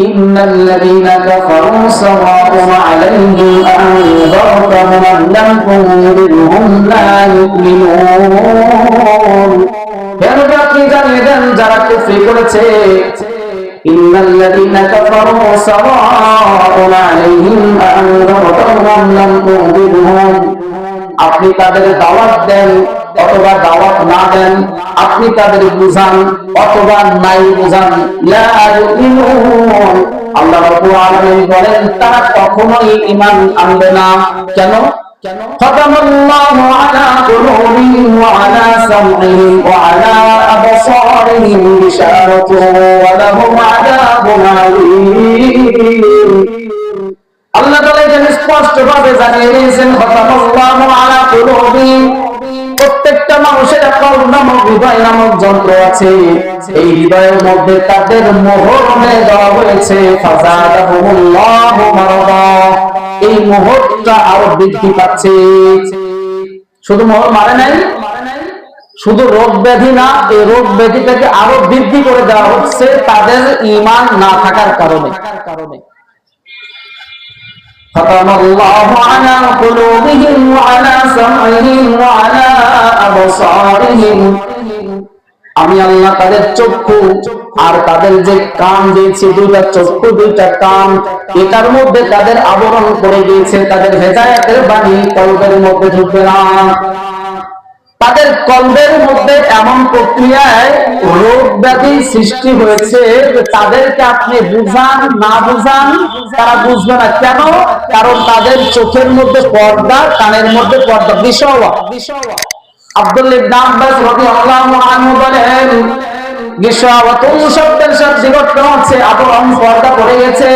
ইন্নাল্লাযীনা কাফারু সাওয়াউন আলাইহিম আনযারতাহুম আম লাম তুনযিরহুম লা ইউমিনুন। কেননা আপনি জানিয়ে দেন যারা কুফরি করেছে, ইন্নাল্লাযীনা কাফারু সাওয়াউন আলাইহিম আনযারতাহুম আম লাম তুনযিরহুম, আপনি তাদের দাওয়াত দেন অথবা দাওয়াত না দেন, আপনি তাদের বুঝান অথবা নাই বুঝান, লা ইউমিনুন, আল্লাহ রাব্বুল আলামিন বলেন তারা কখনোই ঈমান আনবে না। কেন? খতামাল্লাহু আলা কুলুবিহিম ওয়া আলা সামঈহিম ওয়া আলা আবসারিহিম গিশাওয়াতুন ওয়া লাহুম আযাবুন আযীম। আল্লাহ তাআলা এখানে স্পষ্টভাবে জানিয়ে দিয়েছেন খতামাল্লাহু আলা কুলুবিহিম, প্রত্যেকটা মানুষের কলব নামক হৃদয় নামক যন্ত্র আছে, এই হৃদয়ের মধ্যে তাদের মোহর দেওয়া হয়েছে। ফাযাদাহুমুল্লাহু মারাদা, এই মোহরটা আরো বৃদ্ধি পাচ্ছে। শুধু মোহর মারে নাই, শুধু রোগ ব্যাধি না, এই রোগ ব্যাধিটাকে আরো বৃদ্ধি করে দেওয়া হচ্ছে তাদের ঈমান না থাকার কারণে। খতামাল্লাহু আলা কুলুবিহিম ওয়া আলা সামঈহিম ওয়া আলা আবসারিহিম, আমি আল্লাহ তাদের চক্ষু আর তাদের যে কান দিয়েছি, দুইটা চক্ষু দুইটা কান, এটার মধ্যে তাদের আবরণ করে দিয়েছে, তাদের হেদায়েতের বাণী কলবের মধ্যে ঢুকবে না। তাদের কলবের মধ্যে এমন প্রক্রিয়ায় রোগ ব্যাধি সৃষ্টি হয়েছে যে তাদেরকে আপনি বুঝান না বুঝান তারা বুঝবে না। কেন? কারণ তাদের চোখের মধ্যে পর্দা, কানের মধ্যে পর্দা। গিশাওয়া, আব্দুল্লাহ ইবনে আব্বাস রাদিয়াল্লাহু আনহু বলেন, গিশাওয়াতুন শব্দের শাব্দিক অর্থ হচ্ছে আবরণ, পর্দা পড়ে গেছে।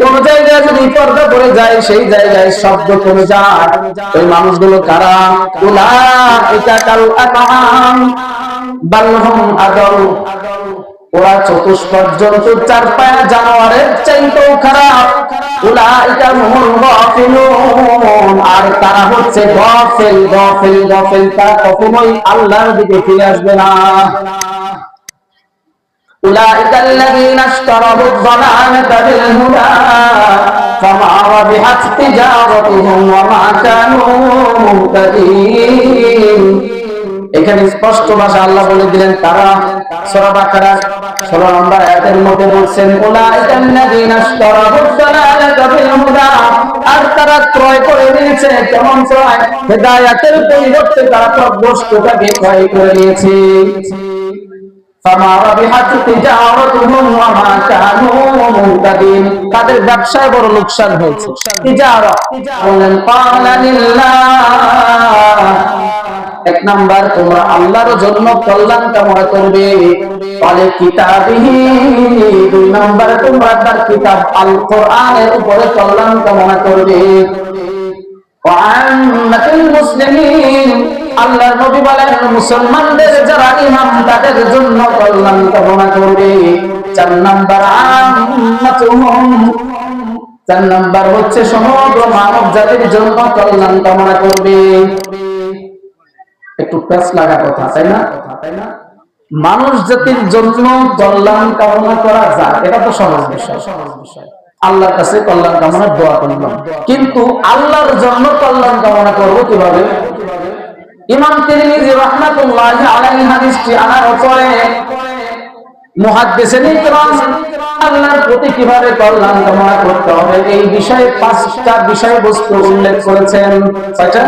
কোন জায়গায় যদি পর্দা পড়ে যায় সেই জায়গায় শব্দ কমে যায়। ওই মানুষগুলো কারা? উলাইকা কাল আনআম বাল হুম আদাল, ওরা চতুষ্পদ জন্তু, চার পায়া জানোয়ারের চাইতেও খারাপ। উলাইকা হুমুল গাফিলুন, আর তারা হচ্ছে গাফিল। গাফিল গাফিল, তারা কখনোই আল্লাহর দিকে ফিরে আসবে না। أولئك الذين اشتروا الضلالة بالهدى فما ربحت تجارتهم وما كانوا مهتدين। এখানে স্পষ্ট ভাষা আল্লাহ বলে দিলেন তারা। সূরা বাকারা 16 নম্বর আয়াতের মধ্যে বলছেন উলাইকা আল্লাযীনা ইশতারাবুদ দালালাতা বিল হুদা, আর তারা ক্রয় করে নিয়েছে। কেমন ক্রয়? হেদায়েতের পরিবর্তে তারা পথভ্রষ্টতাকে ক্রয় করে নিয়েছে। তাদের ব্যবসায় বড় লোকসান হয়েছে। এক নাম্বার, তোমরা আল্লাহর জন্য কল্যাণ কামনা করবে। দুই নাম্বার, তোমরা তার কিতাব আল কোরআনের উপরে কল্যাণ কামনা করবে। আল্লাহর নবী বলেন মুসলমানদের যারা ইমাম তাদের জন্য কল্যাণ কামনা করবে। 4 নাম্বার হচ্ছে সমগ্র মানব জাতির জন্য কল্যাণ কামনা করবে। একটু প্যাচ লাগা কথা, তাই না? মানুষ জাতির জন্য কল্যাণ কামনা করা যায়, এটা তো সহজ বিষয়। আল্লাহর কাছে কল্যাণ কামনা দোয়া করলাম, কিন্তু আল্লাহর জন্য কল্যাণ কামনা করব কিভাবে? ইমাম তিরমিজি রাহমাতুল্লাহি আলাইহি হাদিসটি আনার পরে মুহাদ্দিসিন ইকরাম আল্লাহর প্রতি কিভাবে কল্যাণ কামনা করতে হবে এই বিষয়ে 5টা বিষয়বস্তু উল্লেখ করেছেন। কয়টা?